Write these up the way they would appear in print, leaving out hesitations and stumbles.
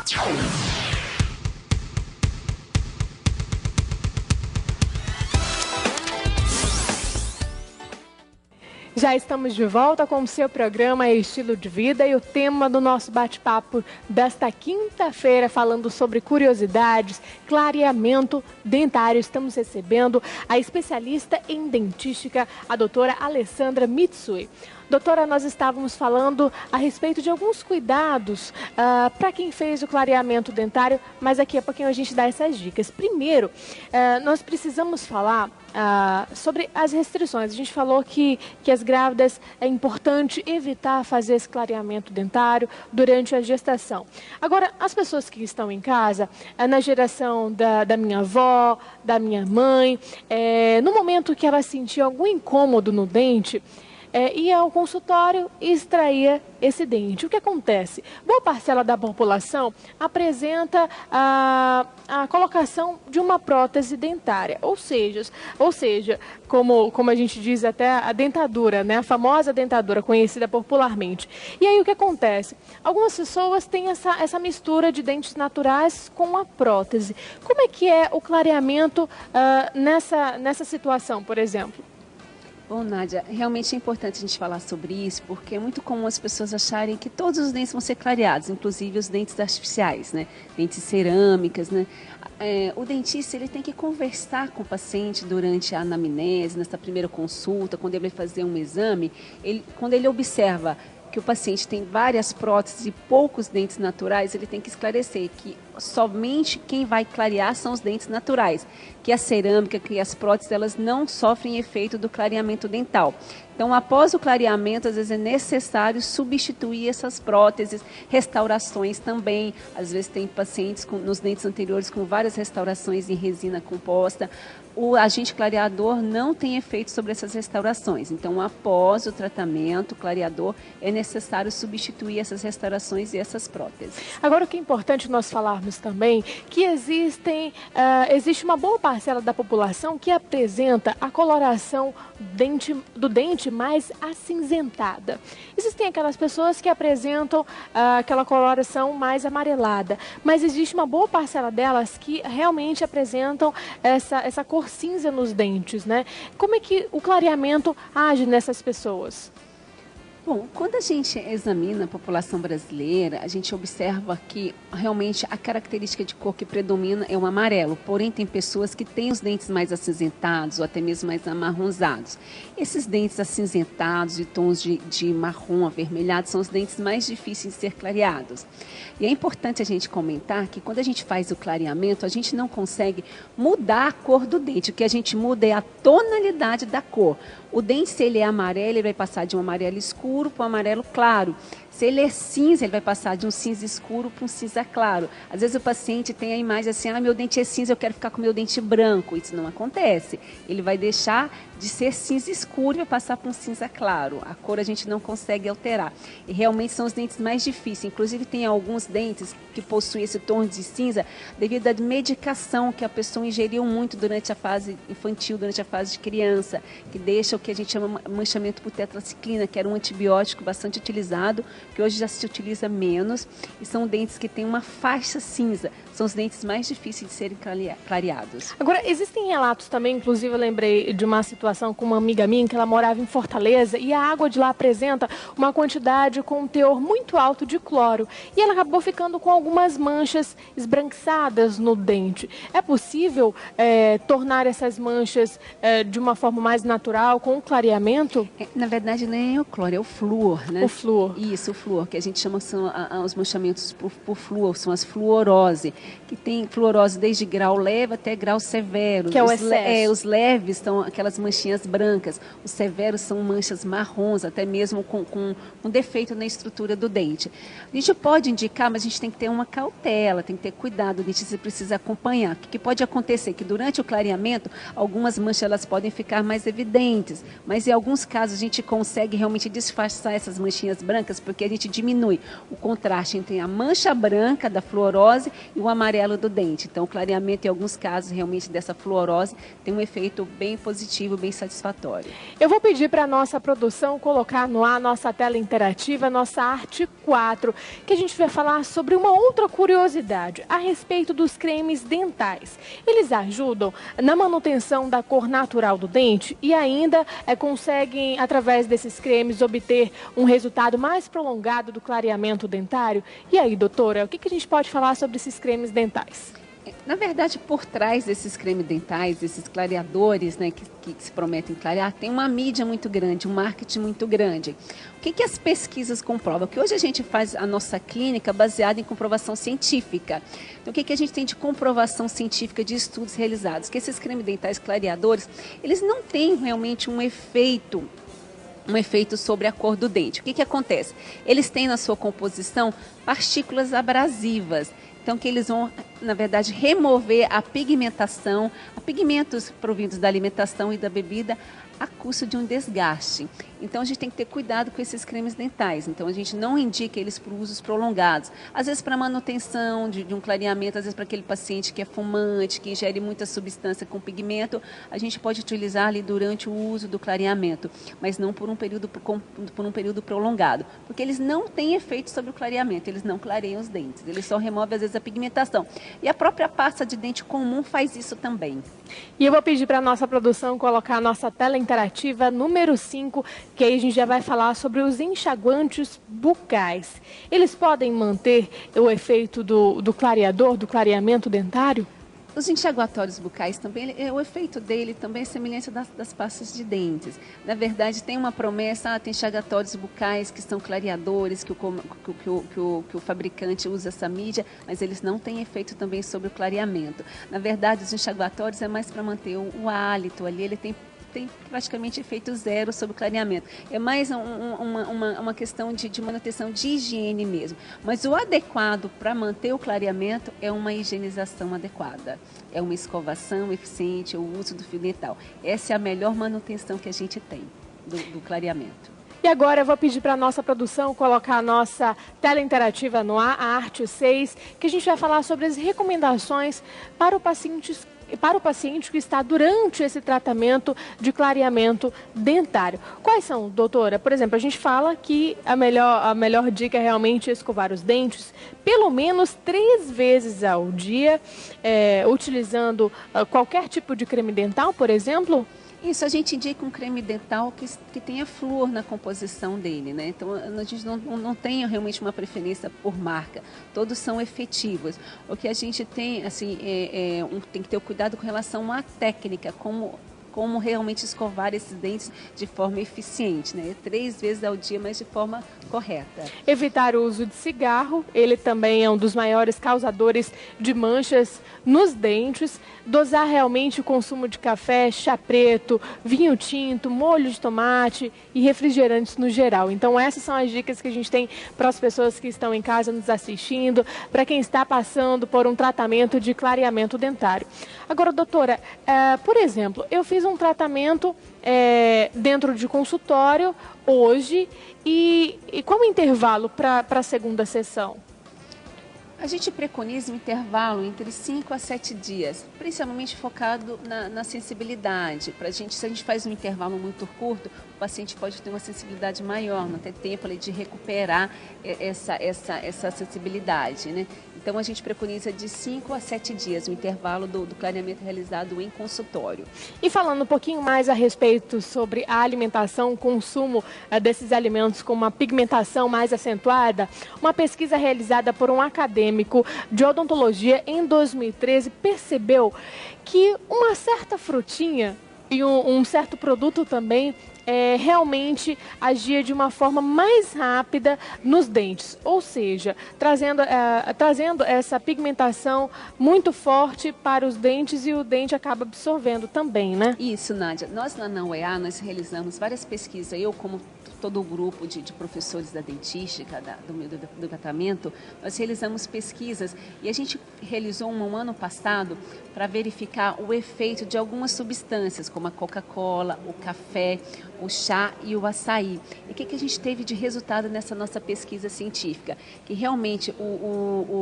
Já estamos de volta com o seu programa Estilo de Vida e o tema do nosso bate-papo desta quinta-feira, falando sobre curiosidades, clareamento dentário. Estamos recebendo a especialista em dentística, a doutora Alessandra Mitsui. Doutora, nós estávamos falando a respeito de alguns cuidados para quem fez o clareamento dentário, mas daqui a pouquinho a gente dá essas dicas. Primeiro, nós precisamos falar sobre as restrições. A gente falou que as grávidas é importante evitar fazer esse clareamento dentário durante a gestação. Agora, as pessoas que estão em casa, na geração da minha avó, da minha mãe, no momento que ela sentia algum incômodo no dente, ia ao consultório e extraía esse dente. O que acontece? Boa parcela da população apresenta a colocação de uma prótese dentária, ou seja, como a gente diz até a dentadura, né? A famosa dentadura conhecida popularmente. E aí o que acontece? Algumas pessoas têm essa mistura de dentes naturais com a prótese. Como é que é o clareamento nessa situação, por exemplo? Bom, Nádia, realmente é importante a gente falar sobre isso, porque é muito comum as pessoas acharem que todos os dentes vão ser clareados, inclusive os dentes artificiais, né? Dentes cerâmicas, né? O dentista ele tem que conversar com o paciente durante a anamnese, nessa primeira consulta, quando ele vai fazer um exame, quando ele observa que o paciente tem várias próteses e poucos dentes naturais, ele tem que esclarecer que somente quem vai clarear são os dentes naturais, que a cerâmica, que as próteses, elas não sofrem efeito do clareamento dental. Então, após o clareamento, às vezes é necessário substituir essas próteses, restaurações também. Às vezes tem pacientes nos dentes anteriores com várias restaurações em resina composta. O agente clareador não tem efeito sobre essas restaurações. Então, após o tratamento clareador, é necessário substituir essas restaurações e essas próteses. Agora, o que é importante nós falarmos também, que existe uma boa parcela da população que apresenta a coloração do dente mais acinzentada. Existem aquelas pessoas que apresentam aquela coloração mais amarelada, mas existe uma boa parcela delas que realmente apresentam essa cor cinza nos dentes, né? Como é que o clareamento age nessas pessoas? Bom, quando a gente examina a população brasileira, a gente observa que realmente a característica de cor que predomina é o amarelo, porém tem pessoas que têm os dentes mais acinzentados ou até mesmo mais amarronzados. Esses dentes acinzentados de tons de marrom avermelhado são os dentes mais difíceis de ser clareados. E é importante a gente comentar que quando a gente faz o clareamento, a gente não consegue mudar a cor do dente, o que a gente muda é a tonalidade da cor. O dente, se ele é amarelo, ele vai passar de um amarelo escuro para um amarelo claro. Se ele é cinza, ele vai passar de um cinza escuro para um cinza claro. Às vezes o paciente tem a imagem assim, meu dente é cinza, eu quero ficar com meu dente branco. Isso não acontece. Ele vai deixar de ser cinza escuro e vai passar para um cinza claro. A cor a gente não consegue alterar. E realmente são os dentes mais difíceis. Inclusive tem alguns dentes que possuem esse tom de cinza devido à medicação que a pessoa ingeriu muito durante a fase infantil, durante a fase de criança, que deixa o que a gente chama manchamento por tetraciclina, que era um antibiótico bastante utilizado, que hoje já se utiliza menos, e são dentes que têm uma faixa cinza. São os dentes mais difíceis de serem clareados. Agora, existem relatos também, inclusive eu lembrei de uma situação com uma amiga minha, que ela morava em Fortaleza, e a água de lá apresenta uma quantidade com um teor muito alto de cloro. E ela acabou ficando com algumas manchas esbranquiçadas no dente. É possível tornar essas manchas de uma forma mais natural, com o clareamento? Na verdade, nem é o cloro, é o flúor, né? O flúor. Isso, o flúor, que a gente chama são os manchamentos por flúor, são as fluorose, que tem fluorose desde grau leve até grau severo. Que é o excesso. Os leves são aquelas manchinhas brancas, os severos são manchas marrons, até mesmo com um defeito na estrutura do dente. A gente pode indicar, mas a gente tem que ter uma cautela, tem que ter cuidado, o dentista precisa acompanhar. O que pode acontecer? Que durante o clareamento, algumas manchas elas podem ficar mais evidentes, mas em alguns casos a gente consegue realmente disfarçar essas manchinhas brancas, porque a gente diminui o contraste entre a mancha branca da fluorose e o amarelo do dente. Então, o clareamento, em alguns casos, realmente dessa fluorose tem um efeito bem positivo, bem satisfatório. Eu vou pedir para a nossa produção colocar no ar nossa tela interativa, nossa Arte 4, que a gente vai falar sobre uma outra curiosidade a respeito dos cremes dentais. Eles ajudam na manutenção da cor natural do dente e ainda conseguem, através desses cremes, obter um resultado mais prolongado do clareamento dentário. E aí, doutora, o que a gente pode falar sobre esses cremes dentais? Na verdade, por trás desses cremes dentais, desses clareadores, né, que se prometem clarear, tem uma mídia muito grande, um marketing muito grande. O que as pesquisas comprovam? Que hoje a gente faz a nossa clínica baseada em comprovação científica. Então, o que a gente tem de comprovação científica de estudos realizados? Que esses cremes dentais clareadores, eles não têm realmente um efeito sobre a cor do dente. O que acontece? Eles têm na sua composição partículas abrasivas. Então, que eles vão, na verdade, remover a pigmentação, a pigmentos provindos da alimentação e da bebida, a custo de um desgaste. Então, a gente tem que ter cuidado com esses cremes dentais. Então, a gente não indica eles para usos prolongados. Às vezes, para manutenção de um clareamento, às vezes, para aquele paciente que é fumante, que ingere muita substância com pigmento, a gente pode utilizar ali durante o uso do clareamento, mas não por um período prolongado, porque eles não têm efeito sobre o clareamento, eles não clareiam os dentes, eles só removem, às vezes, a pigmentação. E a própria pasta de dente comum faz isso também. E eu vou pedir para a nossa produção colocar a nossa tela interativa número 5, que aí a gente já vai falar sobre os enxaguantes bucais. Eles podem manter o efeito do clareador, do clareamento dentário? Os enxaguatórios bucais também, o efeito dele também é semelhante das pastas de dentes. Na verdade, tem uma promessa, tem enxaguatórios bucais que são clareadores, que o fabricante usa essa mídia, mas eles não têm efeito também sobre o clareamento. Na verdade, os enxaguatórios é mais para manter o hálito ali, ele tem praticamente efeito zero sobre o clareamento. É mais uma questão de manutenção de higiene mesmo. Mas o adequado para manter o clareamento é uma higienização adequada. É uma escovação eficiente, o uso do fio dental. Essa é a melhor manutenção que a gente tem do clareamento. E agora eu vou pedir para a nossa produção colocar a nossa tela interativa no ar, a Arte 6, que a gente vai falar sobre as recomendações para o paciente que está durante esse tratamento de clareamento dentário. Quais são, doutora? Por exemplo, a gente fala que a melhor dica é realmente escovar os dentes pelo menos 3 vezes ao dia, utilizando qualquer tipo de creme dental, por exemplo? Isso, a gente indica um creme dental que tenha flúor na composição dele, né? Então, a gente não tem realmente uma preferência por marca. Todos são efetivos. O que a gente tem, assim, tem que ter o cuidado com relação à técnica, como realmente escovar esses dentes de forma eficiente, né? 3 vezes ao dia, mas de forma correta. Evitar o uso de cigarro, ele também é um dos maiores causadores de manchas nos dentes. Dosar realmente o consumo de café, chá preto, vinho tinto, molho de tomate e refrigerantes no geral. Então essas são as dicas que a gente tem para as pessoas que estão em casa nos assistindo, para quem está passando por um tratamento de clareamento dentário. Agora, doutora, por exemplo, eu fiz um tratamento dentro de consultório hoje e qual o intervalo para a segunda sessão? A gente preconiza um intervalo entre 5 a 7 dias, principalmente focado na sensibilidade. Se a gente faz um intervalo muito curto, o paciente pode ter uma sensibilidade maior, não ter tempo ali de recuperar essa sensibilidade, né? Então, a gente preconiza de 5 a 7 dias o intervalo do clareamento realizado em consultório. E falando um pouquinho mais a respeito sobre a alimentação, o consumo desses alimentos com uma pigmentação mais acentuada, uma pesquisa realizada por um acadêmico de odontologia em 2013 percebeu que uma certa frutinha e um certo produto também realmente agia de uma forma mais rápida nos dentes, ou seja, trazendo essa pigmentação muito forte para os dentes e o dente acaba absorvendo também, né? Isso, Nádia. Nós lá na UEA, nós realizamos várias pesquisas, eu como todo o grupo de professores da dentística, do departamento, nós realizamos pesquisas e a gente realizou um ano passado para verificar o efeito de algumas substâncias, como a Coca-Cola, o café, o chá e o açaí. E o que a gente teve de resultado nessa nossa pesquisa científica? Que realmente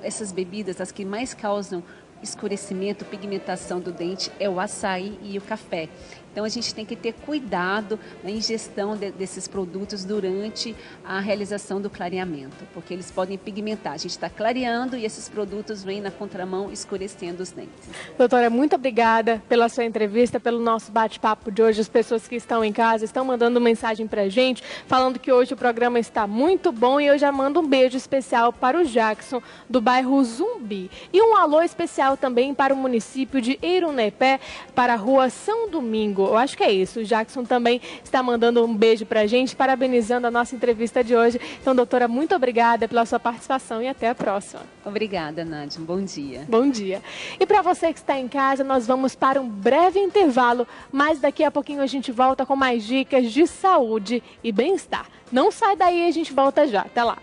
essas bebidas, as que mais causam escurecimento, pigmentação do dente, é o açaí e o café. Então a gente tem que ter cuidado na ingestão desses produtos durante a realização do clareamento, porque eles podem pigmentar. A gente está clareando e esses produtos vêm na contramão escurecendo os dentes. Doutora, muito obrigada pela sua entrevista, pelo nosso bate-papo de hoje. As pessoas que estão em casa estão mandando mensagem para a gente, falando que hoje o programa está muito bom, e eu já mando um beijo especial para o Jackson, do bairro Zumbi. E um alô especial também para o município de Irunepé, para a rua São Domingo. Eu acho que é isso. O Jackson também está mandando um beijo para a gente, parabenizando a nossa entrevista de hoje. Então, doutora, muito obrigada pela sua participação e até a próxima. Obrigada, Nádia. Bom dia. Bom dia. E para você que está em casa, nós vamos para um breve intervalo, mas daqui a pouquinho a gente volta com mais dicas de saúde e bem-estar. Não sai daí, a gente volta já. Até lá.